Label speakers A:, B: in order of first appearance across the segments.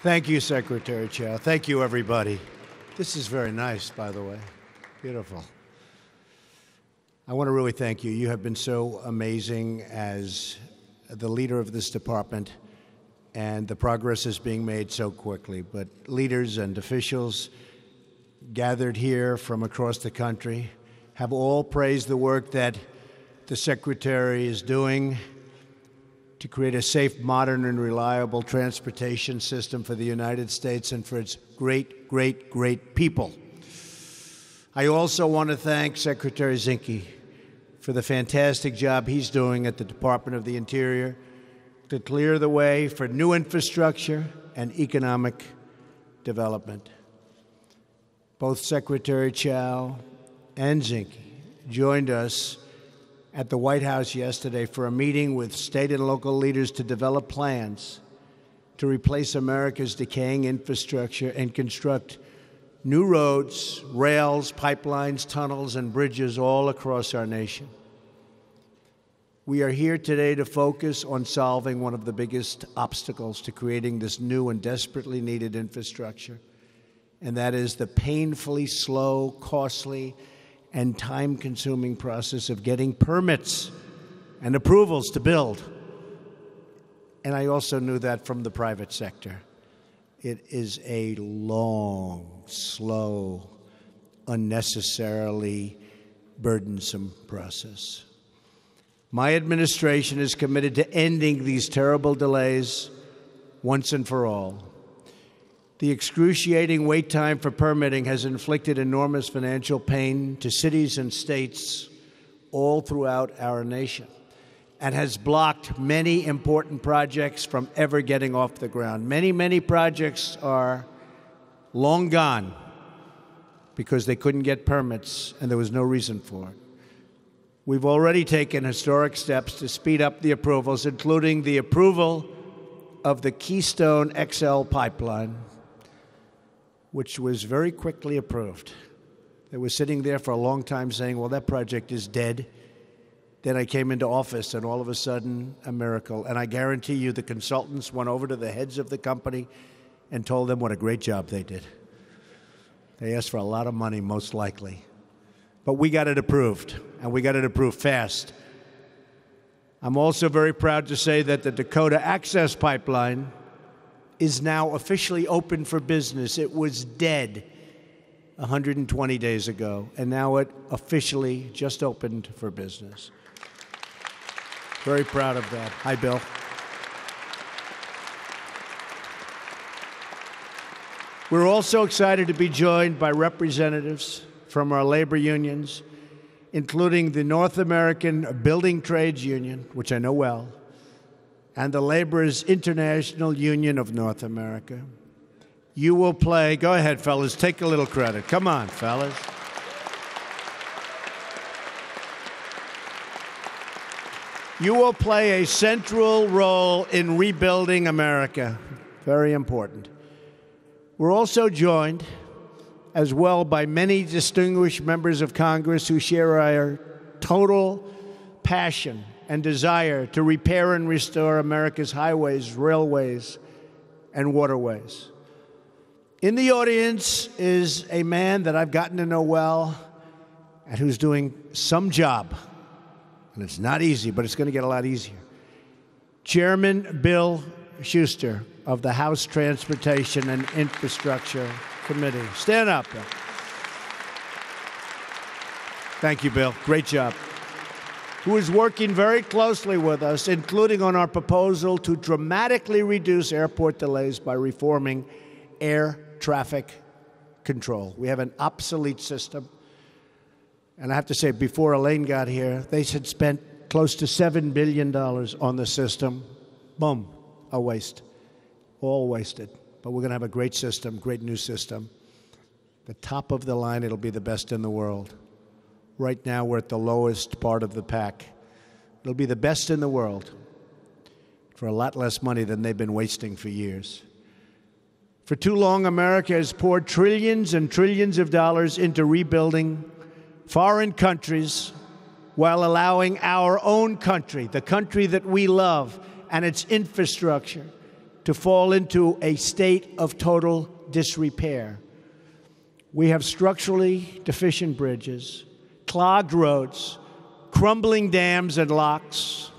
A: Thank you, Secretary Chao. Thank you, everybody. This is very nice, by the way. Beautiful. I want to really thank you. You have been so amazing as the leader of this department, and the progress is being made so quickly. But leaders and officials gathered here from across the country have all praised the work that the Secretary is doing to create a safe, modern, and reliable transportation system for the United States and for its great, great, great people. I also want to thank Secretary Zinke for the fantastic job he's doing at the Department of the Interior to clear the way for new infrastructure and economic development. Both Secretary Chao and Zinke joined us at the White House yesterday for a meeting with state and local leaders to develop plans to replace America's decaying infrastructure and construct new roads, rails, pipelines, tunnels, and bridges all across our nation. We are here today to focus on solving one of the biggest obstacles to creating this new and desperately needed infrastructure, and that is the painfully slow, costly, and time-consuming process of getting permits and approvals to build. And I also knew that from the private sector. It is a long, slow, unnecessarily burdensome process. My administration is committed to ending these terrible delays once and for all. The excruciating wait time for permitting has inflicted enormous financial pain to cities and states all throughout our nation and has blocked many important projects from ever getting off the ground. Many, many projects are long gone because they couldn't get permits and there was no reason for it. We've already taken historic steps to speed up the approvals, including the approval of the Keystone XL pipeline, which was very quickly approved. They were sitting there for a long time saying, well, that project is dead. Then I came into office, and all of a sudden, a miracle. And I guarantee you the consultants went over to the heads of the company and told them what a great job they did. They asked for a lot of money, most likely. But we got it approved, and we got it approved fast. I'm also very proud to say that the Dakota Access Pipeline is now officially open for business. It was dead 120 days ago, and now it officially just opened for business. Very proud of that. Hi, Bill. We're also excited to be joined by representatives from our labor unions, including the North American Building Trades Union, which I know well, and the Laborers International Union of North America. You will play, go ahead, fellas, take a little credit. Come on, fellas. You will play a central role in rebuilding America. Very important. We're also joined as well by many distinguished members of Congress who share our total passion and desire to repair and restore America's highways, railways, and waterways. In the audience is a man that I've gotten to know well and who's doing some job. And it's not easy, but it's going to get a lot easier. Chairman Bill Schuster of the House Transportation and Infrastructure Committee. Stand up, Bill. Thank you, Bill. Great job. Who is working very closely with us, including on our proposal to dramatically reduce airport delays by reforming air traffic control. We have an obsolete system. And I have to say, before Elaine got here, they had spent close to $7 billion on the system. Boom, a waste. All wasted. But we're going to have a great system, great new system. The top of the line, it'll be the best in the world. Right now, we're at the lowest part of the pack. It'll be the best in the world for a lot less money than they've been wasting for years. For too long, America has poured trillions and trillions of dollars into rebuilding foreign countries while allowing our own country, the country that we love, and its infrastructure to fall into a state of total disrepair. We have structurally deficient bridges, clogged roads, crumbling dams and locks.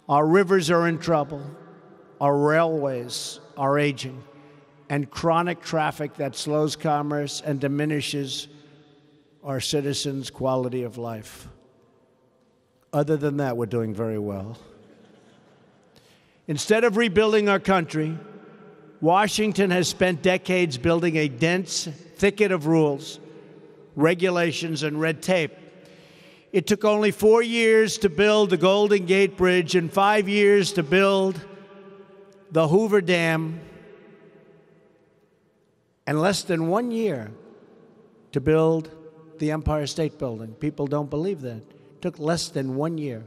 A: Our rivers are in trouble. Our railways are aging, and chronic traffic that slows commerce and diminishes our citizens' quality of life. Other than that, we're doing very well. Instead of rebuilding our country, Washington has spent decades building a dense thicket of rules, regulations, and red tape. It took only 4 years to build the Golden Gate Bridge and 5 years to build the Hoover Dam, and less than 1 year to build the Empire State Building. People don't believe that. It took less than 1 year.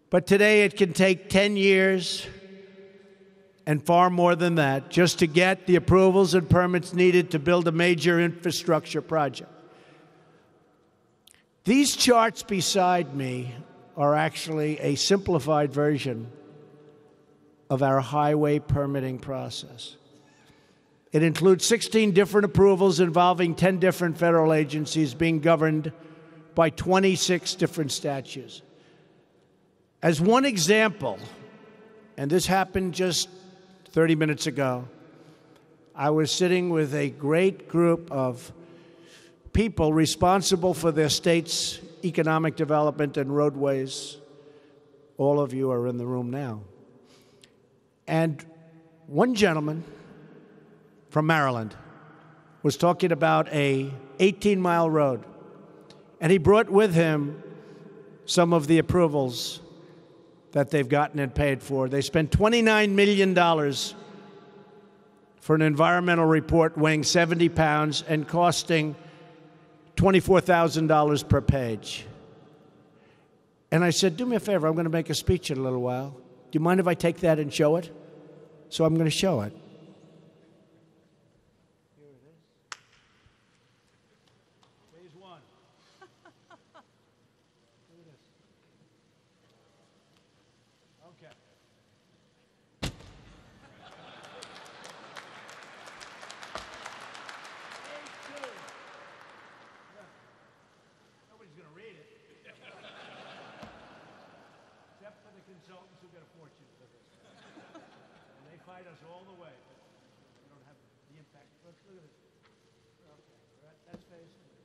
A: But today it can take 10 years and far more than that just to get the approvals and permits needed to build a major infrastructure project. These charts beside me are actually a simplified version of our highway permitting process. It includes 16 different approvals involving 10 different federal agencies being governed by 26 different statutes. As one example, and this happened just 30 minutes ago, I was sitting with a great group of people responsible for their state's economic development and roadways. All of you are in the room now. And one gentleman from Maryland was talking about a 18-mile road, and he brought with him some of the approvals that they've gotten and paid for. They spent $29 million for an environmental report weighing 70 pounds and costing $24,000 per page. And I said, do me a favor, I'm going to make a speech in a little while. Do you mind if I take that and show it? So I'm going to show it. Here it is. Phase one. Look at this. Okay. Phase two. Nobody's going to read it. Except for the consultants who get a fortune for this. And they fight us all the way. But we don't have the impact. Look at this. Okay. That's phase two.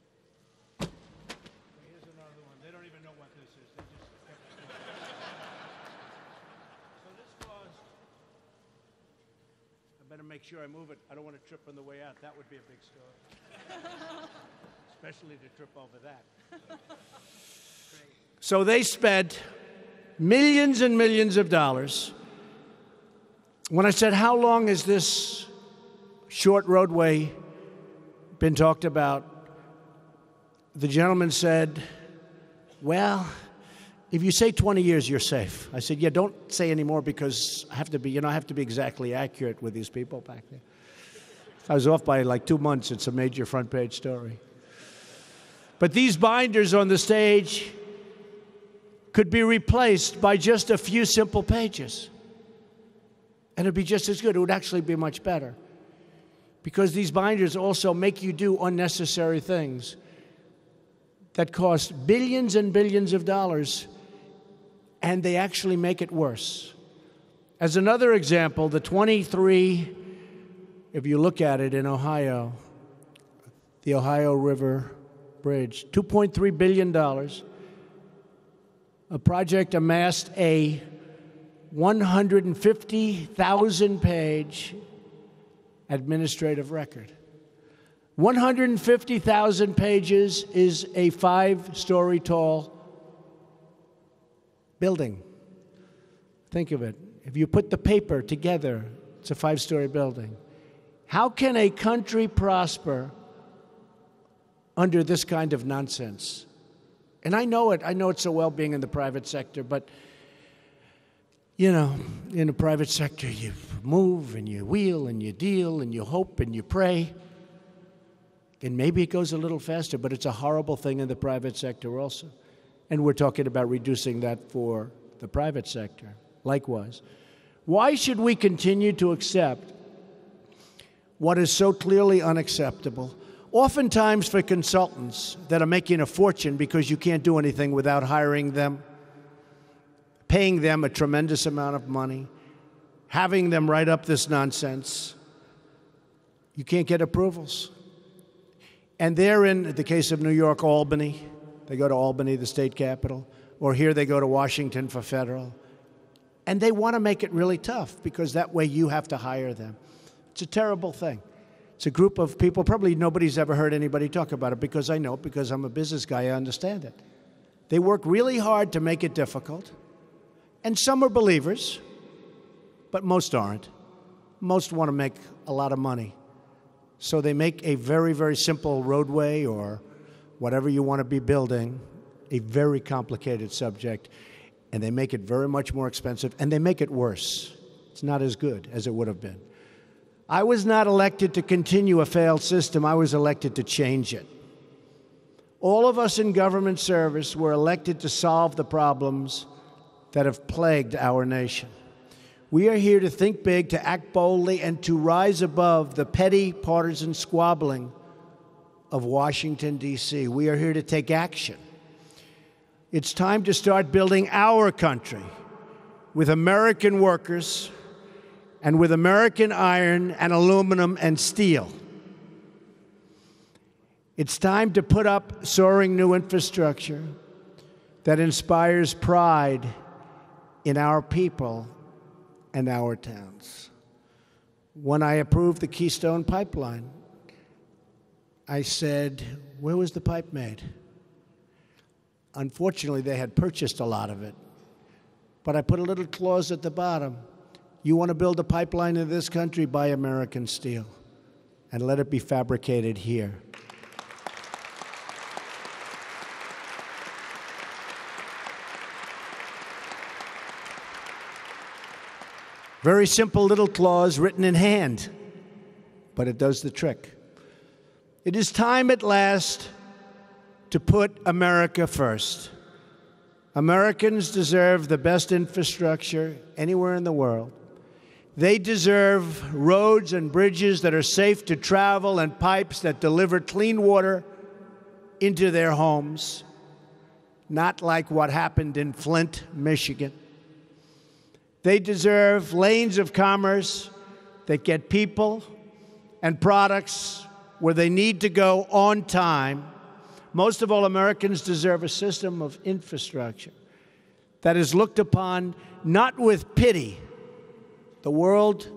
A: Here's another one. They don't even know what this is. They just kept it going. So this caused. I better make sure I move it. I don't want to trip on the way out. That would be a big story. Especially to trip over that. So they spent millions and millions of dollars. When I said, how long has this short roadway been talked about? The gentleman said, well, if you say 20 years, you're safe. I said, yeah, don't say any more because I have to be, I have to be exactly accurate with these people back there. If I was off by like 2 months, it's a major front page story. But these binders on the stage could be replaced by just a few simple pages. And it'd be just as good. It would actually be much better. Because these binders also make you do unnecessary things that cost billions and billions of dollars, and they actually make it worse. As another example, the 23, if you look at it in Ohio, the Ohio River Bridge, $2.3 billion. A project amassed a 150,000-page administrative record. 150,000 pages is a 5-story tall building. Think of it. If you put the paper together, it's a 5-story building. How can a country prosper under this kind of nonsense? And I know it so well being in the private sector, but you know, in the private sector, you move and you wheel and you deal and you hope and you pray. And maybe it goes a little faster, but it's a horrible thing in the private sector also. And we're talking about reducing that for the private sector. Likewise, Why should we continue to accept what is so clearly unacceptable? Oftentimes for consultants that are making a fortune because you can't do anything without hiring them, paying them a tremendous amount of money, having them write up this nonsense, you can't get approvals. And they're in the case of New York, Albany. They go to Albany, the state capital, or here they go to Washington for federal. And they want to make it really tough because that way you have to hire them. It's a terrible thing. It's a group of people, probably nobody's ever heard anybody talk about it because I know, because I'm a business guy, I understand it. They work really hard to make it difficult. And some are believers, but most aren't. Most want to make a lot of money. So they make a very, very simple roadway or whatever you want to be building a very complicated subject, and they make it very much more expensive, and they make it worse. It's not as good as it would have been. I was not elected to continue a failed system. I was elected to change it. All of us in government service were elected to solve the problems that have plagued our nation. We are here to think big, to act boldly, and to rise above the petty partisan squabbling of Washington, D.C. We are here to take action. It's time to start building our country with American workers and with American iron and aluminum and steel. It's time to put up soaring new infrastructure that inspires pride in our people and our towns. When I approved the Keystone Pipeline, I said, where was the pipe made? Unfortunately, they had purchased a lot of it. But I put a little clause at the bottom. You want to build a pipeline in this country? Buy American steel and let it be fabricated here. Very simple little clause written in hand, but it does the trick. It is time at last to put America first. Americans deserve the best infrastructure anywhere in the world. They deserve roads and bridges that are safe to travel and pipes that deliver clean water into their homes, not like what happened in Flint, Michigan. They deserve lanes of commerce that get people and products where they need to go on time. Most of all, Americans deserve a system of infrastructure that is looked upon not with pity. The world,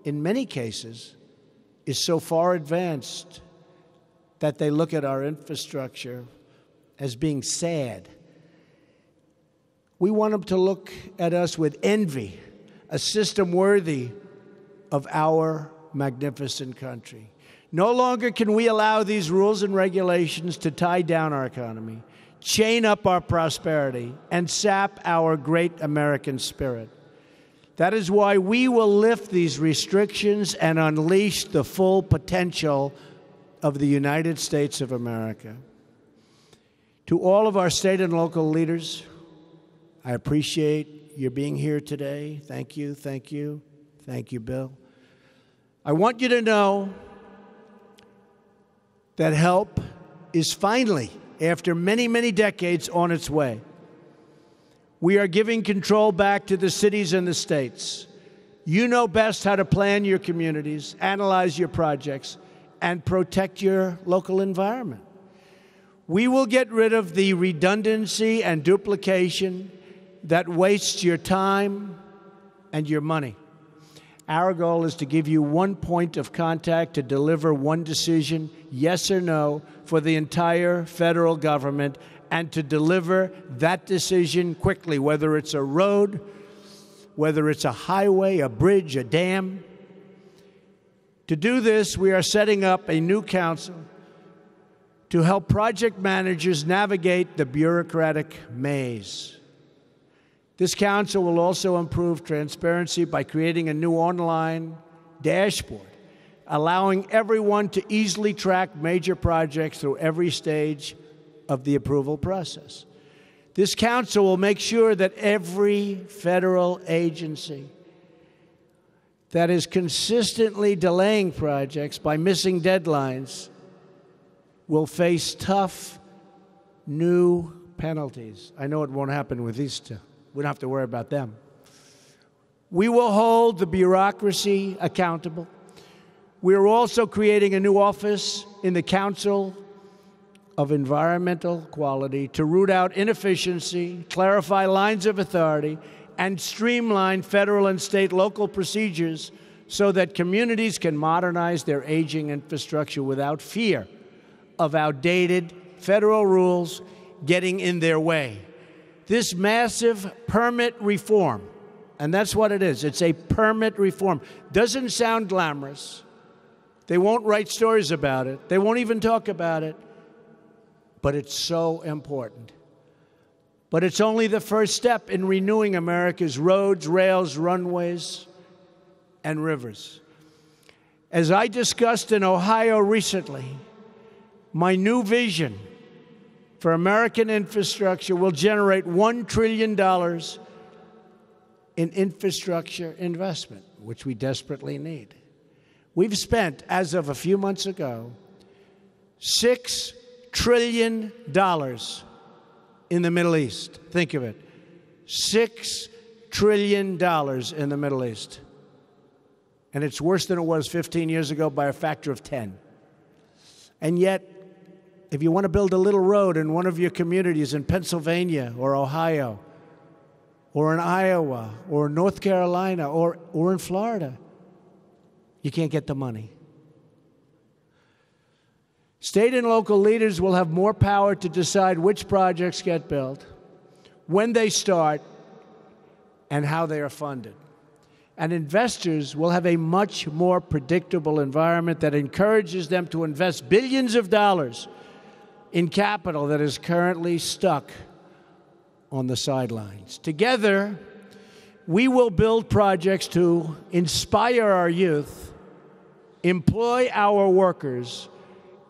A: in many cases, is so far advanced that they look at our infrastructure as being sad. We want them to look at us with envy, a system worthy of our magnificent country. No longer can we allow these rules and regulations to tie down our economy, chain up our prosperity, and sap our great American spirit. That is why we will lift these restrictions and unleash the full potential of the United States of America. To all of our state and local leaders, I appreciate your being here today. Thank you, thank you, thank you, Bill. I want you to know that help is finally, after many, many decades, on its way. We are giving control back to the cities and the states. You know best how to plan your communities, analyze your projects, and protect your local environment. We will get rid of the redundancy and duplication that wastes your time and your money. Our goal is to give you one point of contact to deliver one decision, yes or no, for the entire federal government, and to deliver that decision quickly, whether it's a road, whether it's a highway, a bridge, a dam. To do this, we are setting up a new council to help project managers navigate the bureaucratic maze. This council will also improve transparency by creating a new online dashboard, allowing everyone to easily track major projects through every stage of the approval process. This council will make sure that every federal agency that is consistently delaying projects by missing deadlines will face tough new penalties. I know it won't happen with these two. We don't have to worry about them. We will hold the bureaucracy accountable. We are also creating a new office in the Council of Environmental Quality to root out inefficiency, clarify lines of authority, and streamline federal and state local procedures so that communities can modernize their aging infrastructure without fear of outdated federal rules getting in their way. This massive permit reform, and that's what it is, it's a permit reform, doesn't sound glamorous. They won't write stories about it. They won't even talk about it. But it's so important. But it's only the first step in renewing America's roads, rails, runways, and rivers. As I discussed in Ohio recently, my new vision for American infrastructure will generate $1 trillion in infrastructure investment, which we desperately need. We've spent, as of a few months ago, $6 trillion in the Middle East. Think of it. $6 trillion in the Middle East. And it's worse than it was 15 years ago by a factor of 10. And yet, if you want to build a little road in one of your communities in Pennsylvania or Ohio or in Iowa or North Carolina or in Florida, you can't get the money. State and local leaders will have more power to decide which projects get built, when they start, and how they are funded. And investors will have a much more predictable environment that encourages them to invest billions of dollars in capital that is currently stuck on the sidelines. Together, we will build projects to inspire our youth, employ our workers,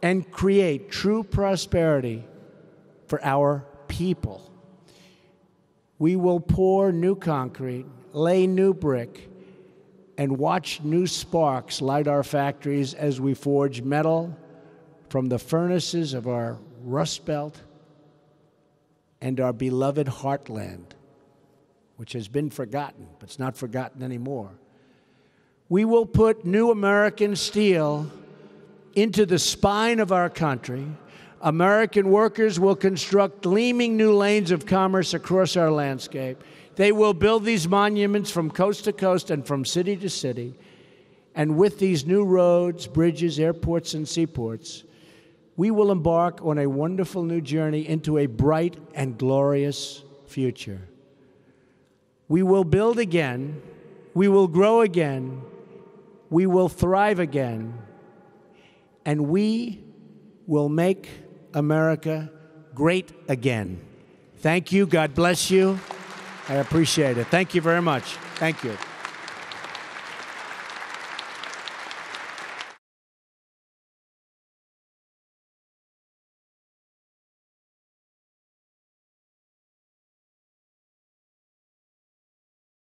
A: and create true prosperity for our people. We will pour new concrete, lay new brick, and watch new sparks light our factories as we forge metal from the furnaces of our Rust Belt and our beloved heartland, which has been forgotten, but it's not forgotten anymore. We will put new American steel into the spine of our country. American workers will construct gleaming new lanes of commerce across our landscape. They will build these monuments from coast to coast and from city to city. And with these new roads, bridges, airports, and seaports, we will embark on a wonderful new journey into a bright and glorious future. We will build again. We will grow again. We will thrive again. And we will make America great again. Thank you. God bless you. I appreciate it. Thank you very much. Thank you.